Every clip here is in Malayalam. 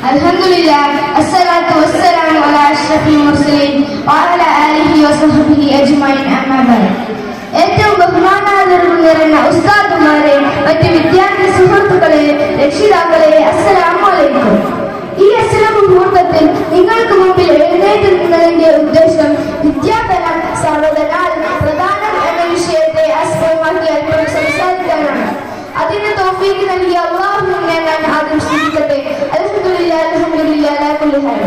അൽഹംദുലില്ലാഹ് അസ്സലാത്തു വസ്സലാമു അലാ അഷ്റഫിൽ മുർസലീൻ വഅലാ ആലിഹി വസഹ്ബിഹി അജ്മഈൻ അമ്മാ ബഅദ്. ഏറ്റവും ബഹുമാനാദരവ് നിറഞ്ഞ ഉസ്താദുമാരെ, മറ്റ് വിദ്യാർത്ഥി സുഹൃത്തുക്കളെ, രക്ഷിതാക്കളെ, അസ്സലാമു അലൈക്കും. ഈ അസ്സലാം മുഹൂർത്തത്തിൽ നിങ്ങൾക്ക് മുമ്പിൽ എഴുന്നേറ്റ് നിന്നതിന്റെ ഉദ്ദേശം വിദ്യാഭ്യാസം സർവ്വതനാൽ പ്രധാനം എന്ന വിഷയത്തെ ആസ്പദമാക്കി അല്പം സംസാരിക്കാനാണ്. അതിന് തൗഫീഖ് നൽകിയ അല്ലാഹുവിനെ ഞാൻ ആദ്യം സ്തുതിക്കട്ടെ. അൽഹംദുലില്ലാഹി അൽഹംദുലില്ലാഹി അലാ കുല്ലി ഹാൽ.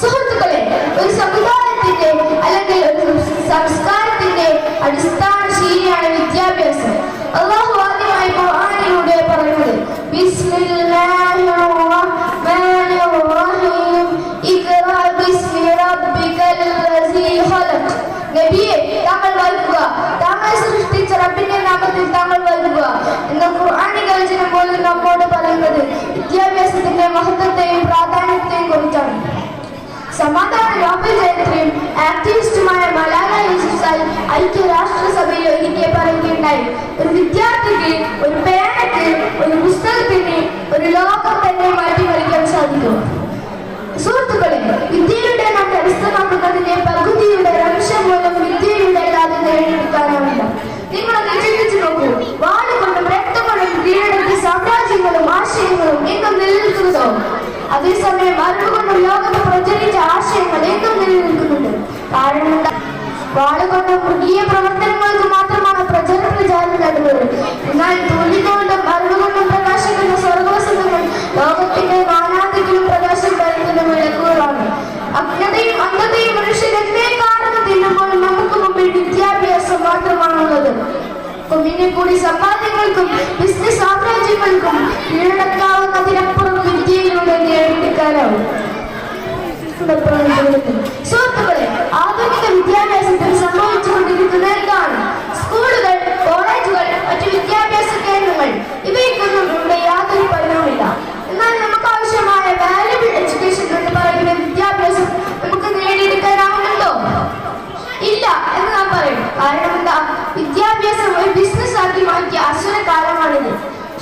സുഹൃത്തുക്കളെ, ഒരു സമുദായത്തിന്റെ അല്ലെങ്കിൽ ഒരു സംസ്കാരത്തിന്റെ അടിസ്ഥാന ശീലമാണ് വിദ്യാഭ്യാസം. അല്ലാഹു ആദ്യമായി ഖുർആനിലൂടെ പറയുന്നത് ബിസ്മില്ലാഹിർ റഹ്മാനിർ റഹീം ഇഖ്റാ ബിസ്മി റബ്ബികൽ ലസീ ഖലഖ്. നബിയെ, താങ്കൾ വായിക്കുക, താങ്കൾ സൃഷ്ടിച്ച റബ്ബിന്റെ നാമത്തിൽ താങ്കൾ വായിക്കുക എന്ന ഖുർആനിക വചനം പോലും നമ്മോട് പറയുന്നത് വിദ്യാഭ്യാസത്തിന്റെ മഹത്വത്തെയും പ്രാധാന്യത്തെയും കുറിച്ചാണ്. സമാധാന നോബൽ ജേതാവും ആക്ടിവിസ്റ്റുമായ മലാല യൂസുഫ്സായി ഐക്യരാഷ്ട്രസഭയിൽ ഒരിക്കൽ പറയുകയുണ്ടായി, ഒരു വിദ്യാർത്ഥിക്ക്, ഒരു പേനയ്ക്ക്, ഒരു പുസ്തകത്തിന് ഒരു ലോകം തന്നെ മാറ്റിമറിക്കാൻ സാധിക്കും. സുഹൃത്തുക്കളെ, വിദ്യയുടെ നാം കരസ്ഥമാക്കുന്നതിന്റെ പകുതിയുടെ അംശം മൂലം വിദ്യയുടെ അല്ലാതെ നേടിയെടുക്കാനാവില്ല. നിങ്ങളൊന്ന് ചിന്തിച്ചു നോക്കൂ. വാളുകൊണ്ടും രക്തം കൊണ്ടും കീഴടക്കിയ സാമ്രാജ്യങ്ങളും ആശയങ്ങളും എങ്ങും നിലനിൽക്കുന്നതോ? അതേസമയം അറിവുകൊണ്ടും ലോകത്ത് പ്രചരിച്ച ആശയങ്ങൾ എങ്ങും നിലനിൽക്കുന്നുണ്ട്. കാരണം വാളുകൊണ്ടും മൃഗീയ പ്രവർത്തനങ്ങൾക്ക് മാത്രമാണ് പ്രചാരം നടന്നത്. എന്നാൽ തൊഴിലുകൊണ്ടും അറിവുകൊണ്ടും പ്രകാശിക്കുന്ന സ്വർഗവസതകൾ ലോകത്തിന്റെ നാനാദികളും പ്രകാശം പരത്തുന്ന വിളക്കുകളാണ്. അജ്ഞതയും അന്ധതയും മനുഷ്യരെന്നെ കാണുന്ന തിന്നുമ്പോൾ നമുക്ക് മുമ്പിൽ വിദ്യാഭ്യാസം മാത്രമാണുള്ളത്. പിന്നെ കൂടി സമ്പാദ്യങ്ങൾക്കും ബിസിനസ് സാമ്രാജ്യങ്ങൾക്കും കീഴടക്കാവുന്നതിനപ്പുറം വിദ്യയിലൂടെ നേടിയെടുക്കാനാവും. സുഹൃത്തുക്കളെ, ആധുനിക വിദ്യാഭ്യാസത്തിൽ സംഭവിച്ചുകൊണ്ടിരിക്കുന്ന എന്താണ്? സ്കൂളുകൾ, കോളേജുകൾ, മറ്റു വിദ്യാഭ്യാസ കേന്ദ്രങ്ങൾ, ഇവയ്ക്കൊന്നും ഇവിടെ യാതൊരു പഠനവുമില്ല. എന്നാൽ നമുക്ക് ആവശ്യമായ വാല്യുബിൾ എഡ്യൂക്കേഷൻ എന്ന് പറയുന്ന വിദ്യാഭ്യാസം നമുക്ക് നേടിയെടുക്കാനാവുന്നുണ്ടോ? ഇല്ല എന്ന് നാം പറയും. കാരണം എന്താ? വിദ്യാഭ്യാസം ഒരു ബിസിനസ് ആക്കി മാറ്റിയ അസുര കാലമാണിത്.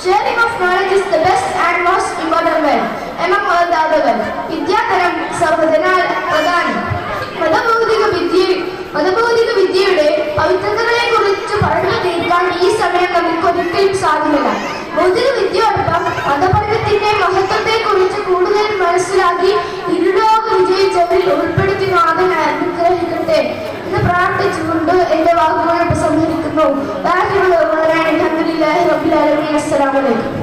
Sharing of knowledge is the best and most important way among all the other ways. വിദ്യാധനം സർവ്വതനാൽ പ്രധാനം. മതഭൗതിക വിദ്യയുടെ പവിത്രതകളെ കുറിച്ച് പറഞ്ഞു തീർക്കാൻ ഈ സമയം നമുക്ക് ഒരിക്കലും സാധ്യമല്ല. ഭൗതിക വിദ്യയോടൊപ്പം മതപഠനത്തിന്റെ മഹത്വത്തെ കുറിച്ച് കൂടുതൽ മനസ്സിലാക്കി ഇരുലോക വിജയിച്ചവരിൽ ഉൾപ്പെടുത്തി നാഥൻ അനുഗ്രഹിക്കട്ടെ എന്ന് പ്രാർത്ഥിച്ചുകൊണ്ട് എന്റെ വാക്കുകൾ ഉപസംഹരിക്കുന്നു. അൽഹംദുലില്ലാഹി റബ്ബിൽ ആലമീൻ. അസ്സലാമു അലൈക്കും.